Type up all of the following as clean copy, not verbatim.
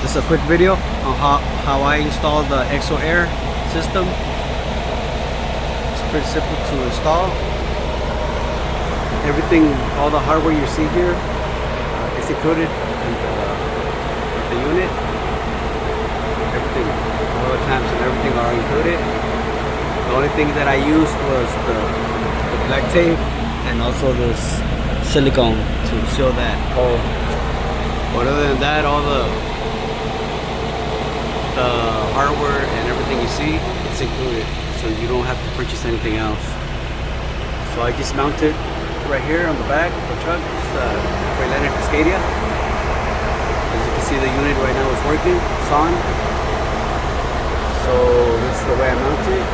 This is a quick video on how I installed the EXO Air system. It's pretty simple to install. Everything, all the hardware you see here is included in the unit. Everything, all the clamps and everything are included. The only thing that I used was the black tape and also this silicone to seal that hole. But other than that, all the hardware and everything you see, it's included, so you don't have to purchase anything else. So I just mounted right here on the back of the truck. It's Freightliner Cascadia. As you can see, the unit right now is working, it's on. So this is the way I mount it.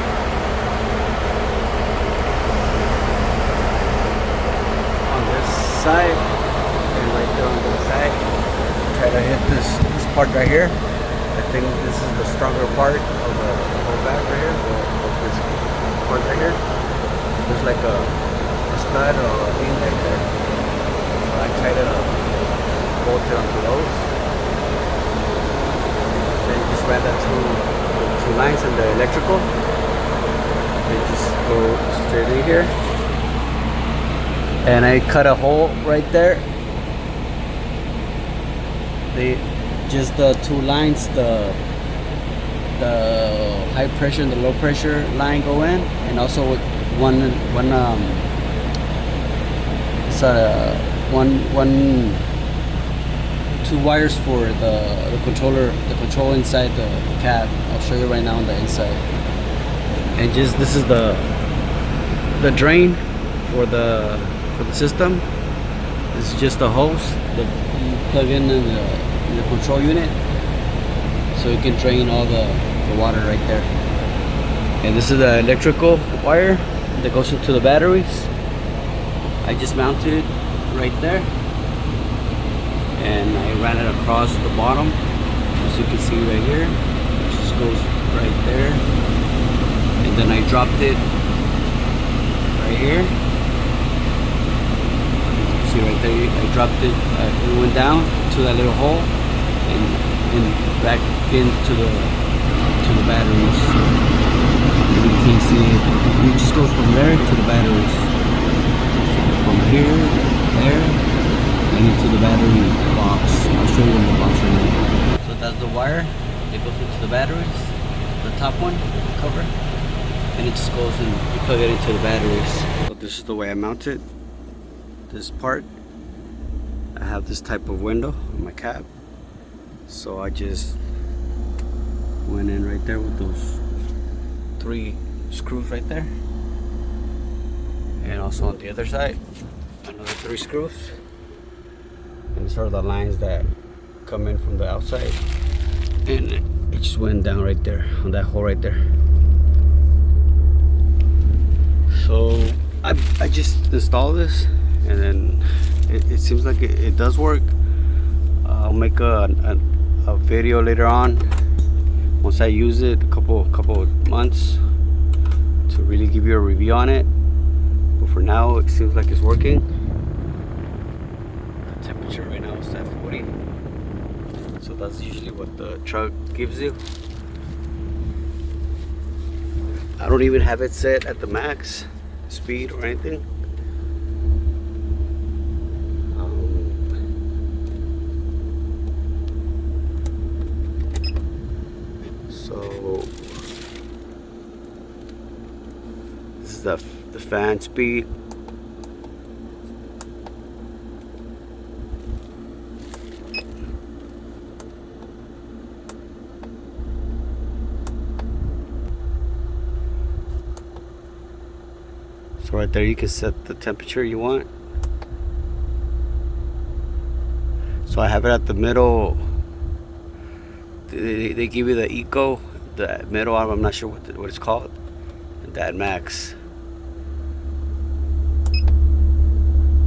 On this side and right there on the side. Try to hit this part right here. I think this is the stronger part of the whole back right here, of this part right here. There's like a stud or a beam right there. So I try to bolt it onto those. Then you just ran that two lines in the electrical. Then just go straight in here. And I cut a hole right there. Just the two lines, the high pressure and the low pressure line go in, and also two wires for the control inside the cab. I'll show you right now on the inside. And just this is the drain for the system. This is just a hose that you plug in the control unit, so you can drain all the water right there. And this is the electrical wire that goes into the batteries. I just mounted it right there, and I ran it across the bottom, as you can see right here. It just goes right there, and then I dropped it right here. See right there, I dropped it, it went down to that little hole and back into the batteries. You can see it. It just goes from there to the batteries. From here, there, and into the battery box. I'll show you in the box right now. So that's the wire that goes into the batteries. The top one, the cover, and it just goes and you plug it into the batteries. So this is the way I mount it. This part, I have this type of window on my cab, so I just went in right there with those 3 screws right there, and also on the other side another 3 screws, and these are the lines that come in from the outside, and it just went down right there on that hole right there. So I just installed this, and then it seems like it does work. I'll make a video later on once I use it, a couple of months, to really give you a review on it. But for now, it seems like it's working. The temperature right now is at 40, so that's usually what the truck gives you. I don't even have it set at the max speed or anything. So this is the fan speed. So right there you can set the temperature you want. So I have it at the middle. They give you the eco, the middle. I'm not sure what it's called. That max.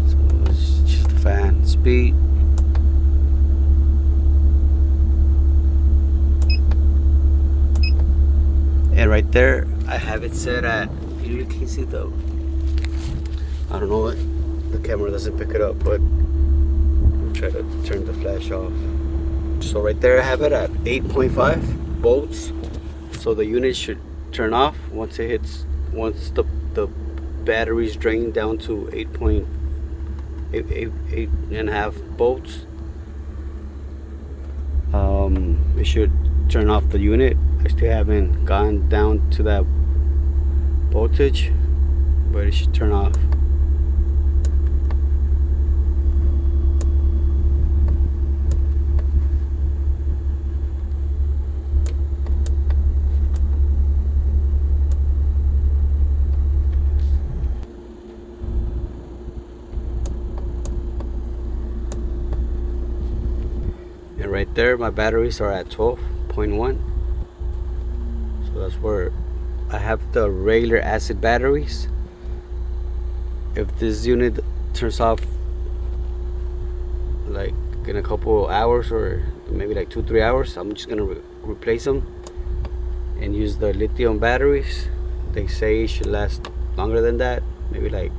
So it's just the fan speed. And right there, I have it set at. You can see the. I don't know what. The camera doesn't pick it up, but I'll try to turn the flash off. So right there I have it at 8.5 volts. So the unit should turn off once it hits, once the battery's drained down to 8.5 volts. It should turn off the unit. I still haven't gone down to that voltage, but it should turn off. And right there my batteries are at 12.1. So that's where I have the regular acid batteries. If this unit turns off like in a couple hours, or maybe like 2-3 hours, I'm just gonna replace them and use the lithium batteries. They say it should last longer than that, maybe like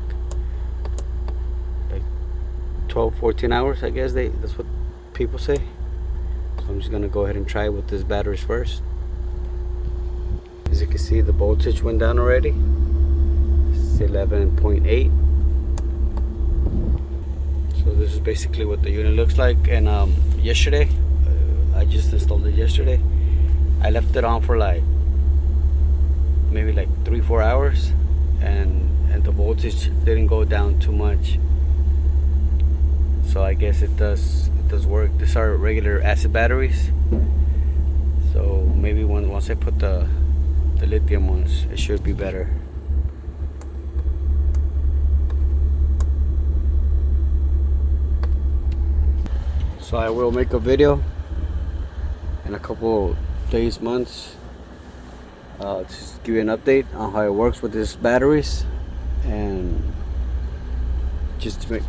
12-14 hours, I guess that's what people say. So I'm just gonna go ahead and try with these batteries first. As you can see, the voltage went down already. It's 11.8. So this is basically what the unit looks like. And yesterday, I just installed it yesterday. I left it on for like maybe like 3-4 hours, and the voltage didn't go down too much. So I guess it does work. These are regular acid batteries. So maybe once I put the lithium ones, it should be better. So I will make a video in a couple days, months, just give you an update on how it works with these batteries, and just to